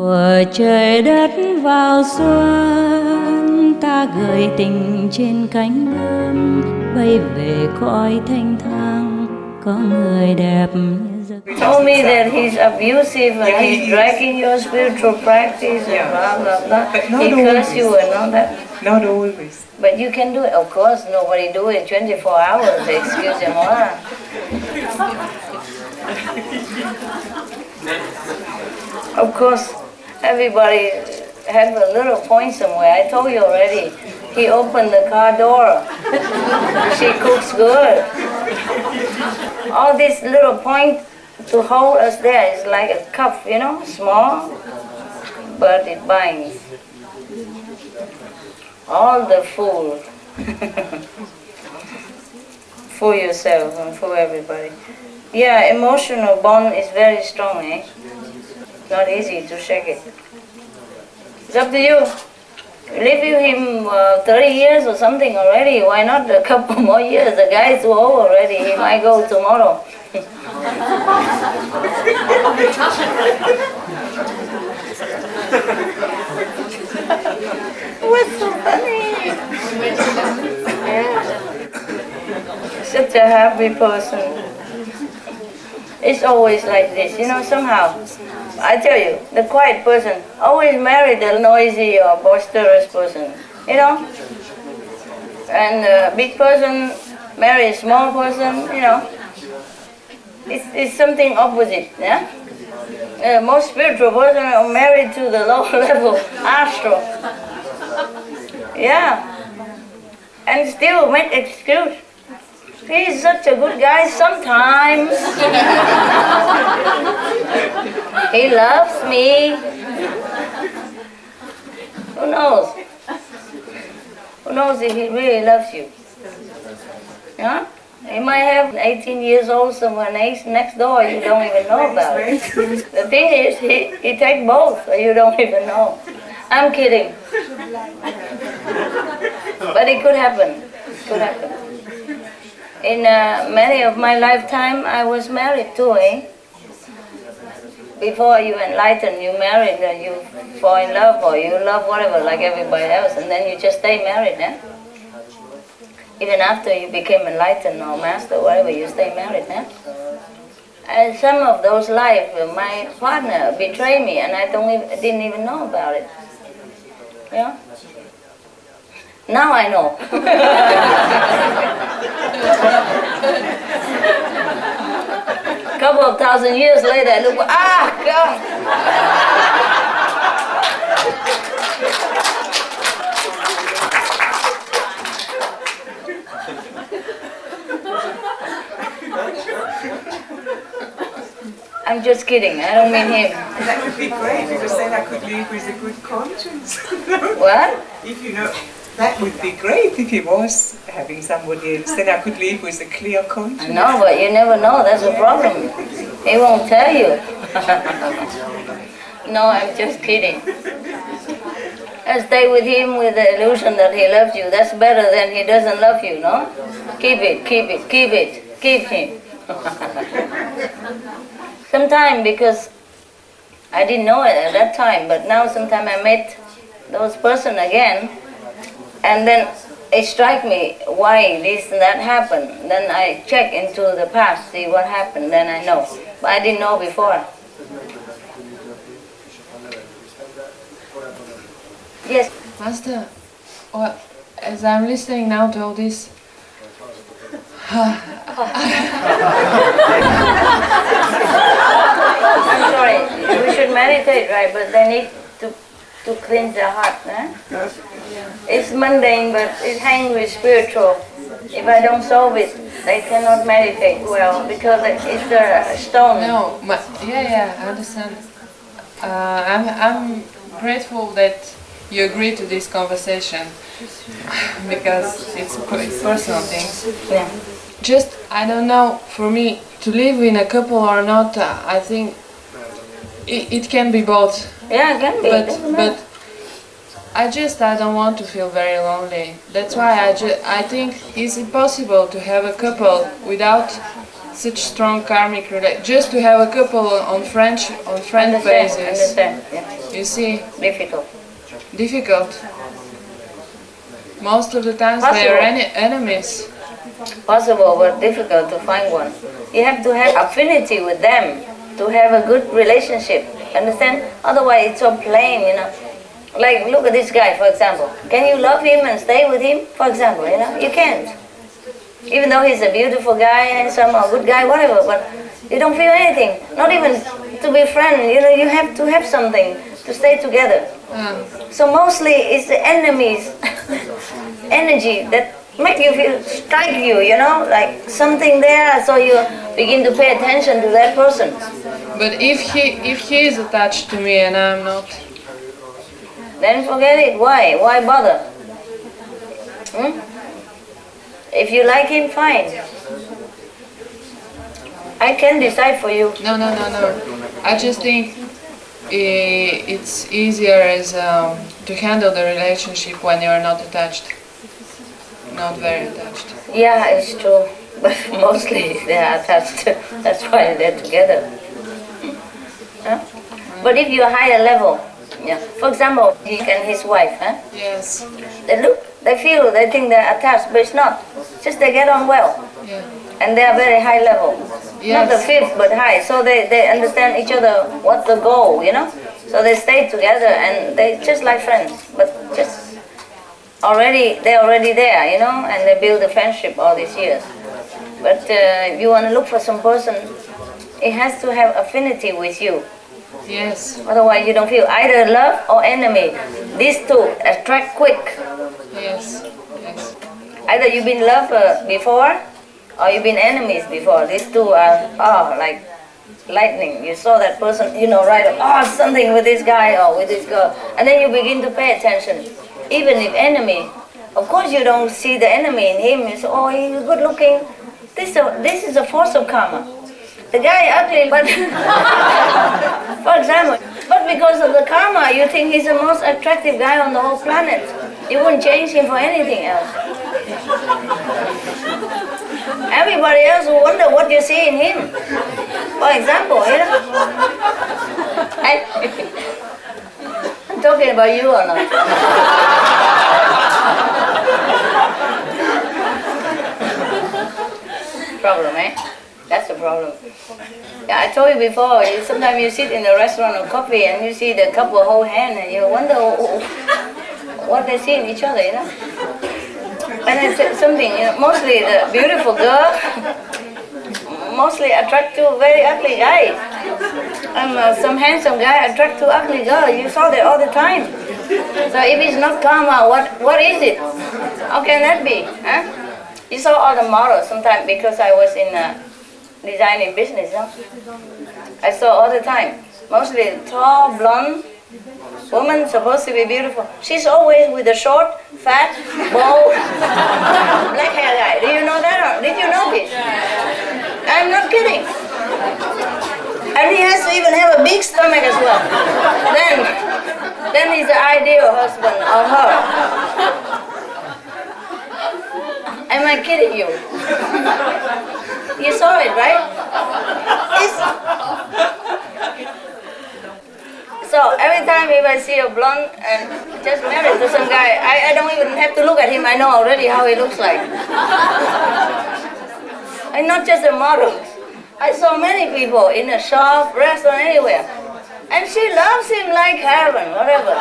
Của trời đất vào xuân, ta gửi tình trên cánh bướm, bay về cõi thanh thang, có người đẹp như giấc. Told me that he's abusive and he's dragging your spiritual practice and blah blah blah. He cursed you and all that. Not always. But you can do it. Of course, nobody do it 24 hours. Excuse him, huh? Of course, everybody have a little point somewhere. I told you already. He opened the car door. She cooks good. All this little point to hold us there is like a cup, you know, small, but it binds. All the fool. Fool yourself and fool everybody. Yeah, emotional bond is very strong, eh? Not easy to shake it. It's up to you. Live with him 30 years or something already. Why not a couple more years? The guy is too old already. He might go tomorrow. What's so funny? Yeah. Such a happy person. It's always like this, you know, somehow. I tell you, the quiet person always marry the noisy or boisterous person, you know. And the big person marry a small person, you know. It's something opposite, yeah. Most spiritual person are married to the low level astral. Yeah. And still make excuse. He's such a good guy sometimes. He loves me. Who knows? Who knows if he really loves you? Yeah? He might have 18 years old somewhere next door, you don't even know about it. The thing is, he takes both, so you don't even know. I'm kidding. But it could happen. It could happen. In many of my lifetime, I was married too, eh? Before you enlighten, you married, you fall in love, or you love whatever, like everybody else, and then you just stay married, eh? Even after you became enlightened or master, whatever, you stay married, eh? And some of those lives, my partner betrayed me, and I didn't even know about it. Yeah? Now I know. A couple of thousand years later, I look, God! I'm just kidding, I don't mean him. That would be great, because then I could live with a good conscience. What? If you know, that would be great if he was having somebody else. Then I could live with a clear conscience. No, but you never know, that's a problem. He won't tell you. No, I'm just kidding. I stay with him with the illusion that he loves you. That's better than he doesn't love you, no? Keep it, keep it, keep it, keep him. Sometime, because I didn't know it at that time, but now sometime I met those person again, and then it strike me why this and that happened. Then I check into the past, see what happened, then I know. But I didn't know before. Yes? Master, well, as I'm listening now to all this, I'm sorry, we should meditate, right? But they need to cleanse their heart. Eh? It's mundane, but it hangs with spiritual. If I don't solve it, they cannot meditate well, because it's a stone. no, yeah, I understand. I'm grateful that you agree to this conversation, because it's personal things. Yeah. Just, I don't know, for me, to live in a couple or not, I think it can be both. Yeah, it can be. But I don't want to feel very lonely. That's why I think it's impossible to have a couple without such strong karmic relation. Just to have a couple on friend basis. Understand, yeah. You see, Difficult. difficult. Most of the times they Possible. are enemies. Possible, but difficult to find one. You have to have affinity with them to have a good relationship. Understand? Otherwise, it's so plain, you know. Like, look at this guy, for example. Can you love him and stay with him? For example, you know, you can't. Even though he's a beautiful guy, handsome, or good guy, whatever, but you don't feel anything. Not even to be friends, you know, you have to have something to stay together. So mostly it's the enemy's energy that make you feel, strike you, you know, like something there, so you begin to pay attention to that person. But if he is attached to me and I'm not, Then forget it. Why? Why bother? If you like him, fine. I can decide for you. no. I just think it's easier as to handle the relationship when you're not attached, not very attached. Yeah, it's true. But mostly they are attached. That's why they're together. Huh? But if you're higher level, yeah. For example, he and his wife, huh? Yes. They look, they feel, they think they're attached, but it's not. Just they get on well. Yeah. And they are very high level. Not the Yes. fifth, but high. So they understand each other, what's the goal, you know? So they stay together and they just like friends. But just they're already there, you know? And they build a friendship all these years. But if you want to look for some person, it has to have affinity with you. Yes. Otherwise you don't feel either love or enemy. These two attract quick. Yes. Yes. Either you've been loved before or you've been enemies before. These two are like lightning. You saw that person, you know, right, something with this guy or with this girl. And then you begin to pay attention. Even if enemy, of course you don't see the enemy in him. You say, oh, he's good looking. This is a force of karma. The guy ugly, but for example, but because of the karma, you think he's the most attractive guy on the whole planet. You wouldn't change him for anything else. Everybody else will wonder what you see in him. For example, you know. I'm talking about you or not? Problem, eh? That's the problem. Yeah, I told you before, sometimes you sit in a restaurant or coffee and you see the couple hold hands and you wonder what they see in each other, you know? And it's something, you know, mostly the beautiful girl mostly attract to very ugly guy. And some handsome guy attract to ugly girl. You saw that all the time. So if it's not karma, what is it? How can that be? Huh? You saw all the models sometimes because I was in designing business. Huh? I saw all the time. Mostly tall, blonde woman supposed to be beautiful. She's always with a short, fat, bald, black hair guy. Do you know that? Or did you notice? I'm not kidding. And he has to even have a big stomach as well. Then he's the ideal husband of her. Am I kidding you? You saw it, right? So every time if I see a blonde and just married to some guy, I don't even have to look at him. I know already how he looks like. And not just the models. I saw many people in a shop, restaurant, anywhere. And she loves him like heaven, whatever.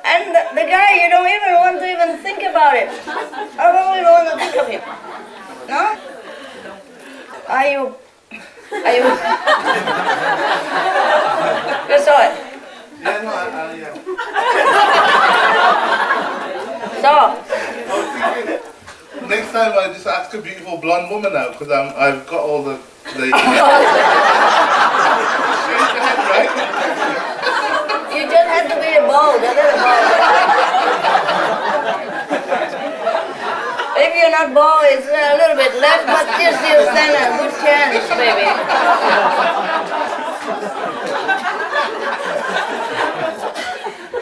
And the guy, you don't even want to even think about it. I don't even want to think of him. No? Are you? You saw it? Yeah, no, yeah. So, Next time I just ask a beautiful blonde woman out because I've got all the Shake your head, right? you just have to be bold, a little bold. If you're not bold, it's a little bit less, but you still stand a good chance, baby.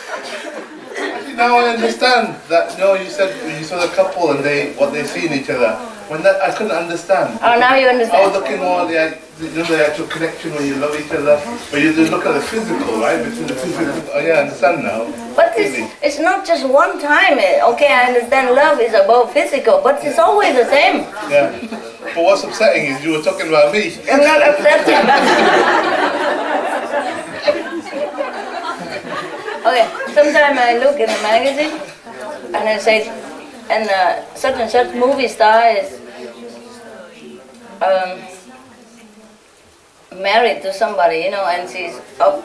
Actually, now I understand that. You know, you said you saw the couple and what they see in each other. When that I couldn't understand. Oh, now you understand. I was looking more at the actual connection when you love each other. But you just look at the physical, right? Between the two physical. Oh yeah, I understand now. But it's not just one time. Okay, I understand love is above physical, but it's always the same. Yeah. But what's upsetting is you were talking about me. I'm not upset. Okay, sometimes I look in a magazine and I say, and such and such movie star is married to somebody, you know, and she's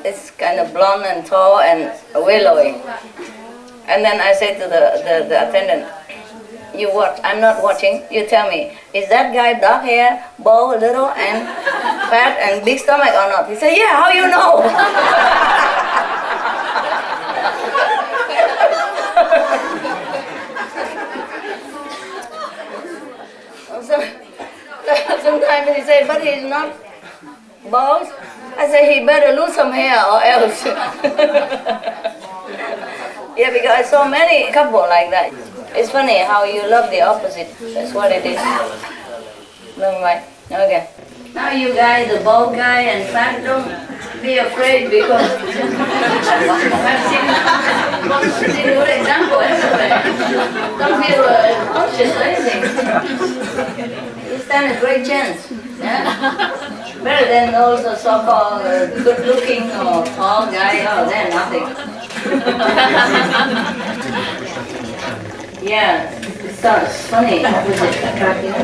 it's kind of blonde and tall and willowy. And then I say to the attendant, you watch, I'm not watching, you tell me, is that guy dark hair, bald, little, and fat, and big stomach or not? He said, yeah, how you know? Sometimes he said, but he's not bald. I said, he better lose some hair or else. Yeah, because I saw many couples like that. It's funny how you love the opposite. That's what it is. Never mind. Okay. Now you guys, the bald guy and fat, don't be afraid because I've seen good example everywhere. Don't feel conscious or anything. You stand a great chance. Yeah? Better than those so-called good-looking or tall guy. Oh, they're nothing. Yeah, it's funny. Opposite attractive.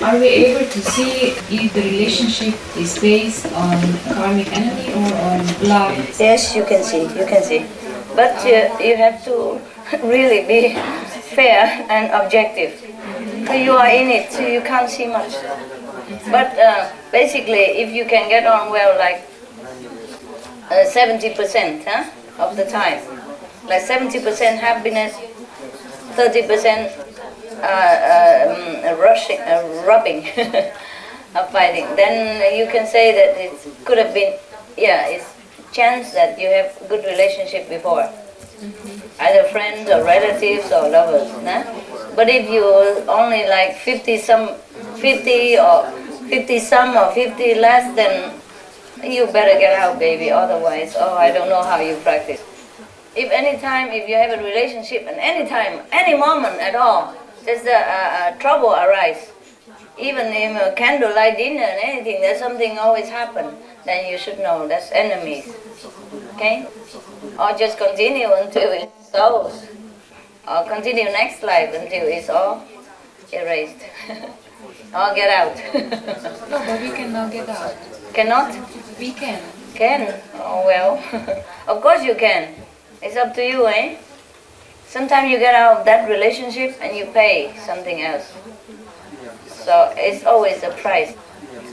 Are we able to see if the relationship is based on karmic energy or on love? Yes, you can see. You can see. But you have to really be fair and objective. So you are in it, so you can't see much. But basically, if you can get on well, like 70% of the time, like 70% happiness, 30% rubbing, fighting, then you can say that it could have been, it's chance that you have good relationship before. Either friends or relatives or lovers. Nah? But if you only like 50 or 50 less, then you better get out, baby. Otherwise, I don't know how you practice. If you have a relationship, and any moment at all, there's trouble arise. Even in a candlelight dinner and anything, there's something always happen. Then you should know that's enemies. Okay? Or just continue until it's solved. Or continue next life until it's all erased. Or get out. No, but we cannot get out. Cannot? We can. Can? Oh well. Of course you can. It's up to you, eh? Sometimes you get out of that relationship and you pay something else. So it's always a price.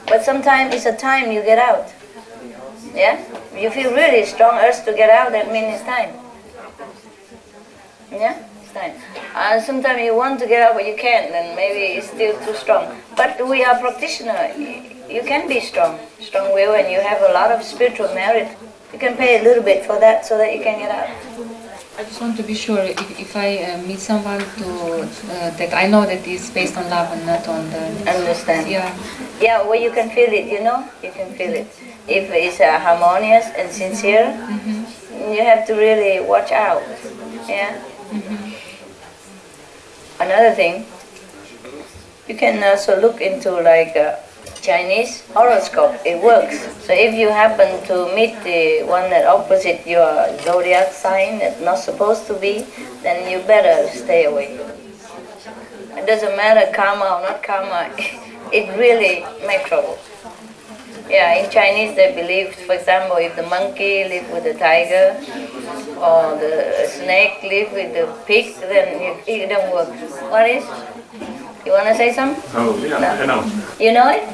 But sometimes it's a time you get out. Yeah? You feel really strong urge to get out, that means it's time. Yeah? It's time. Sometimes you want to get out but you can't, then maybe it's still too strong. But we are practitioners. You can be strong, strong-willed, and you have a lot of spiritual merit. You can pay a little bit for that so that you can get out. I just want to be sure if I meet someone that I know that is based on love and not on the... Understand? Yeah. Yeah, well, you can feel it, you know? You can feel it. If it's harmonious and sincere, you have to really watch out. Yeah? Another thing, you can also look into like Chinese horoscope. It works. So if you happen to meet the one that opposite your zodiac sign that's not supposed to be, then you better stay away. It doesn't matter karma or not karma. It really makes trouble. Yeah, in Chinese they believe, for example, if the monkey lives with the tiger or the snake lives with the pig, then it don't work. What is? You want to say something? Oh, yeah, No. I know. You know it?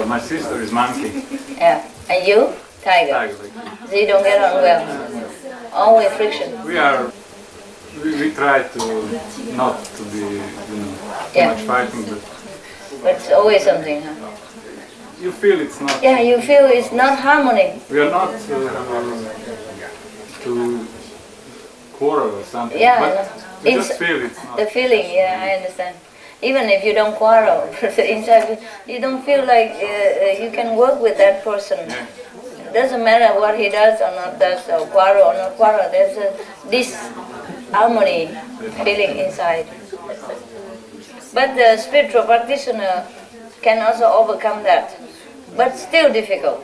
My sister is monkey. Yeah. And you? Tiger. So you don't get on well. Always friction. We try to not to be, too much fighting, But it's always something, huh? you feel it's not. Yeah, you feel it's not harmony. We are not too quarrel or something. Yeah, But you just feel it's not. the feeling, yeah, I understand. Even if you don't quarrel, inside you don't feel like you can work with that person. Yeah. It doesn't matter what he does or not does, or quarrel or not quarrel. There's this harmony feeling inside. But the spiritual practitioner can also overcome that, but still difficult.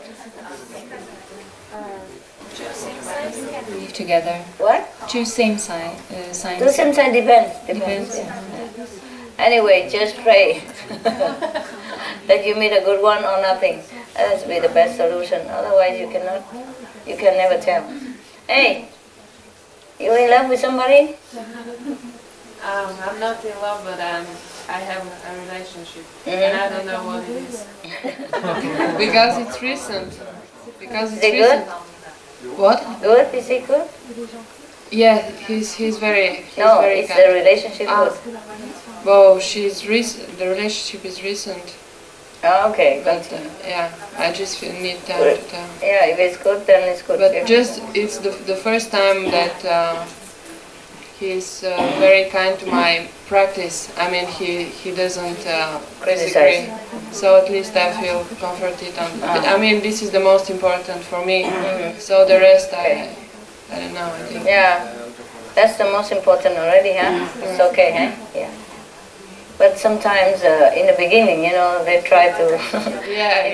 Live together. What? Two same signs. The same side depends. Yeah. Anyway, just pray that you meet a good one or nothing. That will be the best solution. Otherwise, you can never tell. Hey, you in love with somebody? I'm not in love, but I have a relationship, and I don't know what it is. Because it's recent. Because it's Is it recent. good? What? Good? Is it good? Yeah, he's very. No, very it's kind. the relationship good. Well, she's recent. The relationship is recent, Oh, okay, good. but yeah, I just need time to tell. Yeah, if it's good, then it's good. But Yeah. just it's the first time that he's very kind to my practice. I mean, he doesn't disagree. So at least I feel comforted. I mean, this is the most important for me. So the rest, I don't know. I think. Yeah, that's the most important already, huh? It's okay, huh? Yeah. But sometimes in the beginning, they try to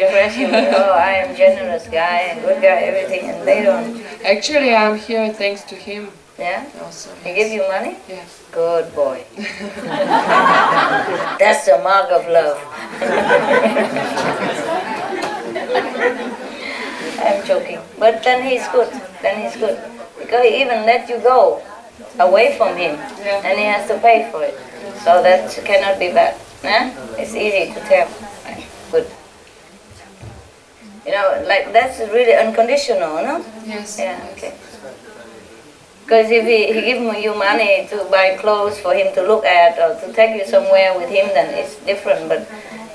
impress you. Oh, I am generous guy, good guy, everything, and they don't. Actually, I'm here thanks to him. Yeah? Also. He give you money? Yeah. Good boy. That's the mark of love. I'm joking. But then he's good. Because he even let you go away from him. Yeah. And he has to pay for it. So that cannot be bad. Huh? It's easy to tell. Good. Like that's really unconditional, no? Yes. Yeah, okay. Because if he give you money to buy clothes for him to look at or to take you somewhere with him, then it's different. But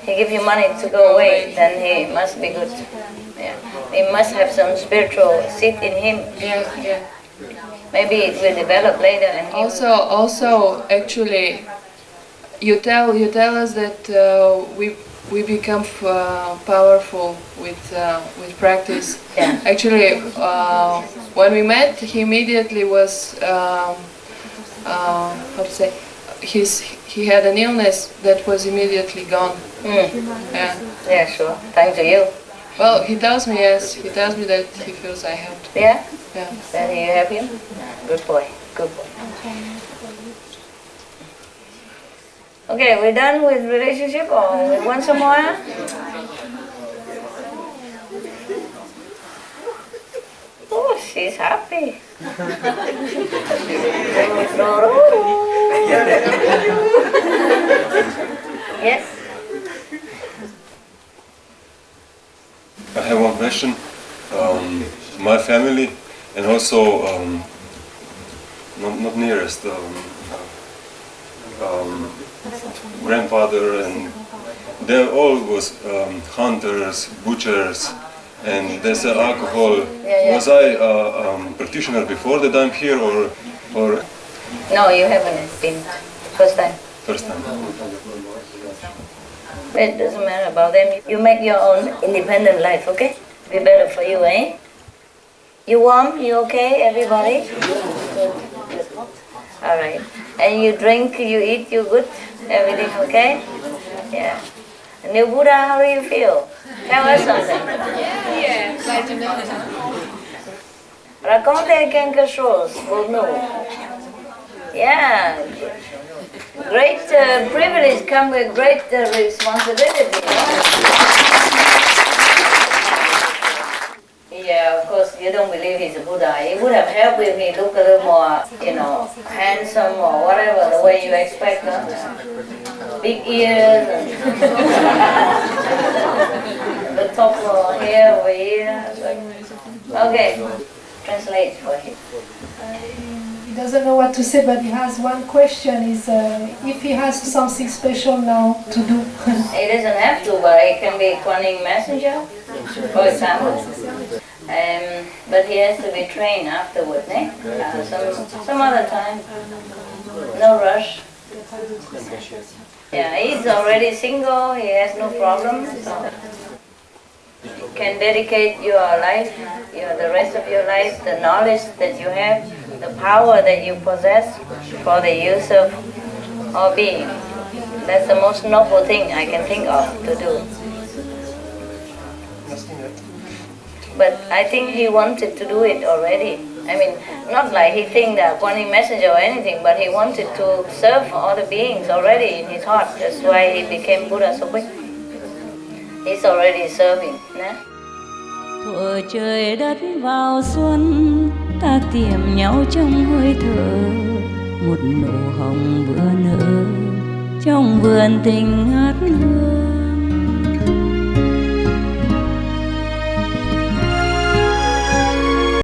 he give you money to go away, then he must be good. Yeah. He must have some spiritual seed in him. Yeah. Maybe it will develop later. And Also, actually, you tell us that we become powerful with practice. Yeah. Actually, when we met, he immediately was how to say, he had an illness that was immediately gone. Yeah. Yeah, sure. Thanks to you. Well, he tells me yes. He tells me that he feels I helped. Yeah. Yeah. Then you have him. Good boy. Good boy. Okay, we're done with relationship, or we want some more? Oh, she's happy. Yes? I have one question. My family and also not nearest grandfather, and they all was hunters, butchers, and they sell alcohol. Yeah. Was I practitioner before that I'm here, or No, you haven't been. First time. first time? It doesn't matter about them. You make your own independent life, okay? Be better for you, eh? You warm? You okay, everybody? Good. All right. And you drink, you eat, you good? Everything okay? Yeah. New Buddha, how do you feel? Tell us something. Yeah, glad to know. Racconte quelque chose pour nous. Yeah. Great privilege come with great responsibility. Yeah, of course, you don't believe he's a Buddha. It would have helped if he looked a little more, handsome or whatever, the way you expect. Big ears and the top hair over here. Okay, translate for him. He doesn't know what to say, but he has one question, is if he has something special now to do. He doesn't have to, but he can be Kuan Yin messenger, for example. But he has to be trained afterwards, eh? Some other time. No rush. Yeah, he's already single, he has no problem. So you can dedicate your life, the rest of your life, the knowledge that you have, the power that you possess for the use of all being. That's the most noble thing I can think of to do. But I think he wanted to do it already. I mean, not like he think that wanting messenger or anything, but he wanted to serve all the beings already in his heart. That's why he became Buddha so quick. He's already serving. Nah? Thuở trời đất vào xuân, ta tìm nhau trong hơi thở, một nụ hồng vừa nở trong vườn tình ngát hương.